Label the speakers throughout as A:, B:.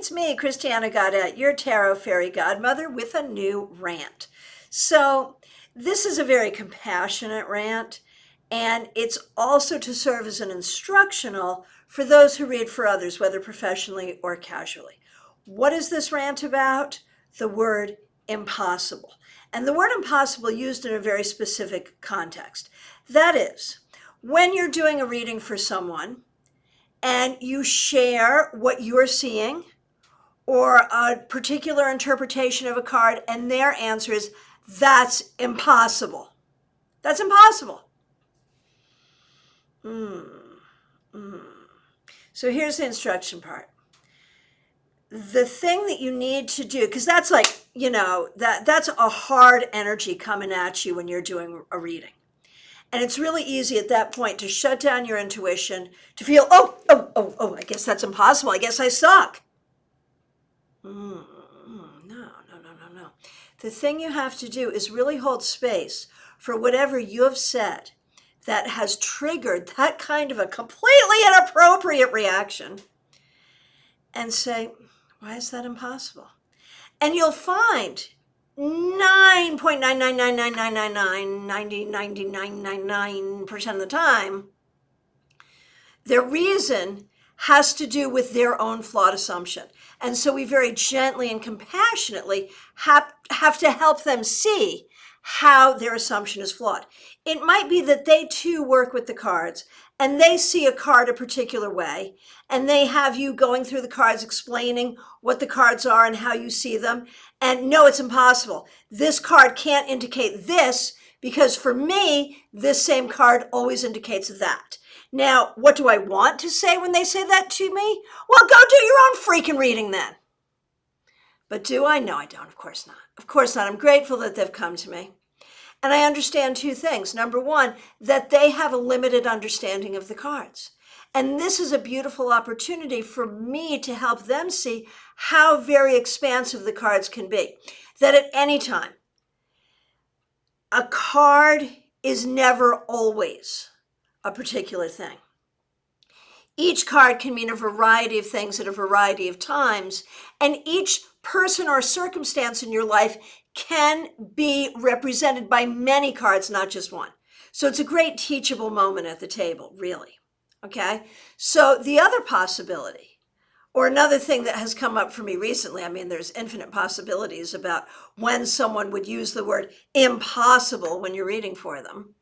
A: it's me, Christiana Gaudet, your tarot fairy godmother with a new rant. So, this is a very compassionate rant, and it's also to serve as an instructional for those who read for others, whether professionally or casually. What is this rant about? The word impossible. And the word impossible used in a very specific context. That is, when you're doing a reading for someone, and you share what you're seeing or a particular interpretation of a card, and their answer is, that's impossible. That's impossible. So here's the instruction part. The thing that you need to do, because that's like, that's a hard energy coming at you when you're doing a reading. And it's really easy at that point to shut down your intuition, to feel, I guess that's impossible. I guess I suck. No. The thing you have to do is really hold space for whatever you have said that has triggered that kind of a completely inappropriate reaction, and say, why is that impossible? And you'll find 9.999999999% of the time, their reason has to do with their own flawed assumption. And so we very gently and compassionately have to help them see how their assumption is flawed. It might be that they too work with the cards and they see a card a particular way, and they have you going through the cards explaining what the cards are and how you see them. And no, it's impossible. This card can't indicate this because for me, this same card always indicates that. Now, what do I want to say when they say that to me? Well, go do your own freaking reading then. But do I? No, I don't. Of course not. Of course not. I'm grateful that they've come to me. And I understand two things. Number one, that they have a limited understanding of the cards. And this is a beautiful opportunity for me to help them see how very expansive the cards can be. That at any time, a card is never always a particular thing. Each card can mean a variety of things at a variety of times, and each person or circumstance in your life can be represented by many cards, not just one. So it's a great teachable moment at the table, really. Okay? So the other possibility, or another thing that has come up for me recently, there's infinite possibilities about when someone would use the word impossible when you're reading for them.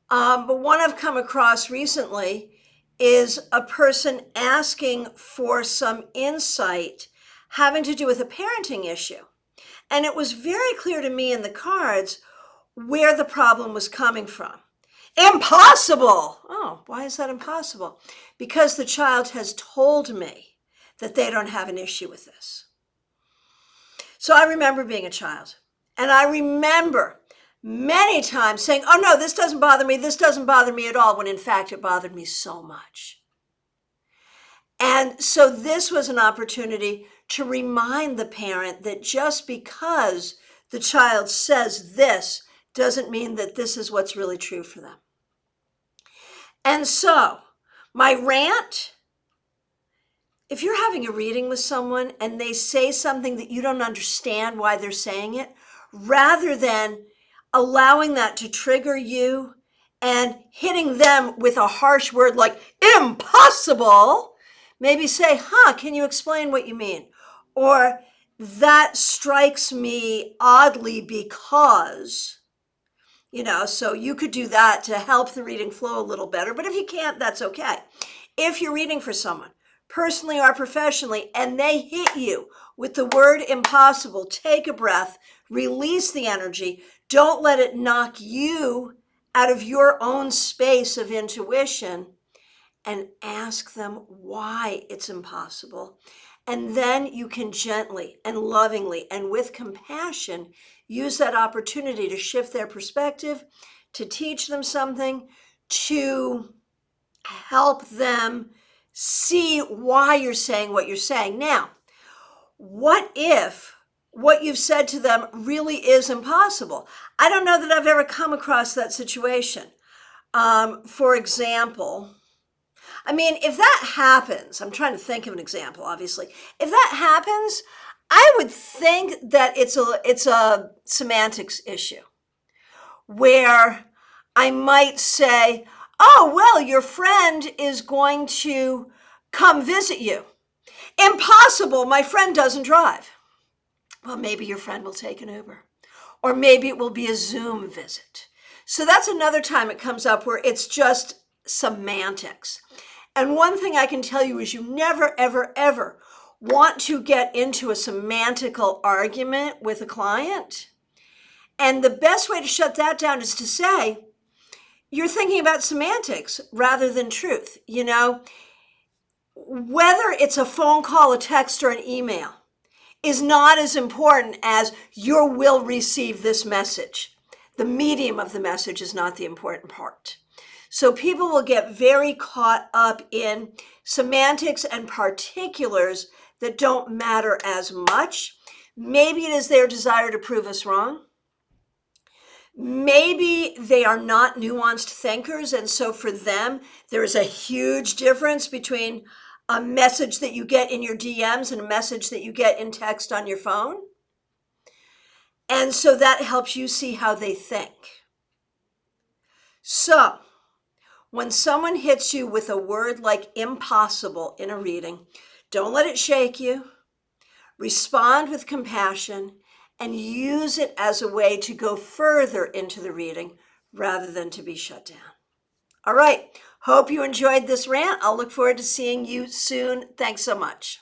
A: But one I've come across recently is a person asking for some insight having to do with a parenting issue. And it was very clear to me in the cards where the problem was coming from. Impossible! Oh, why is that impossible? Because the child has told me that they don't have an issue with this. So I remember being a child, and I remember many times saying, oh no, this doesn't bother me at all, when in fact it bothered me so much. And so this was an opportunity to remind the parent that just because the child says this doesn't mean that this is what's really true for them. And so my rant, if you're having a reading with someone and they say something that you don't understand why they're saying it, rather than allowing that to trigger you and hitting them with a harsh word like impossible, maybe say, can you explain what you mean? Or that strikes me oddly because, so you could do that to help the reading flow a little better. But if you can't, that's okay. If you're reading for someone, personally or professionally, and they hit you with the word impossible, take a breath, release the energy. Don't let it knock you out of your own space of intuition, and ask them why it's impossible. And then you can gently and lovingly and with compassion use that opportunity to shift their perspective, to teach them something, to help them see why you're saying what you're saying. Now, what if what you've said to them really is impossible? I don't know that I've ever come across that situation. For example, I mean, if that happens, I'm trying to think of an example, obviously. If that happens, I would think that it's a semantics issue where I might say, oh, well, your friend is going to come visit you. Impossible, my friend doesn't drive. Well, maybe your friend will take an Uber, or maybe it will be a Zoom visit. So that's another time it comes up where it's just semantics. And one thing I can tell you is you never, ever, ever want to get into a semantical argument with a client. And the best way to shut that down is to say, you're thinking about semantics rather than truth. You know, whether it's a phone call, a text, or an email is not as important as your will receive this message. The medium of the message is not the important part. So people will get very caught up in semantics and particulars that don't matter as much. Maybe it is their desire to prove us wrong. Maybe they are not nuanced thinkers, and so for them, there is a huge difference between a message that you get in your DMs and a message that you get in text on your phone. And so that helps you see how they think. So, when someone hits you with a word like impossible in a reading, don't let it shake you. Respond with compassion and use it as a way to go further into the reading rather than to be shut down. All right. Hope you enjoyed this rant. I'll look forward to seeing you soon. Thanks so much.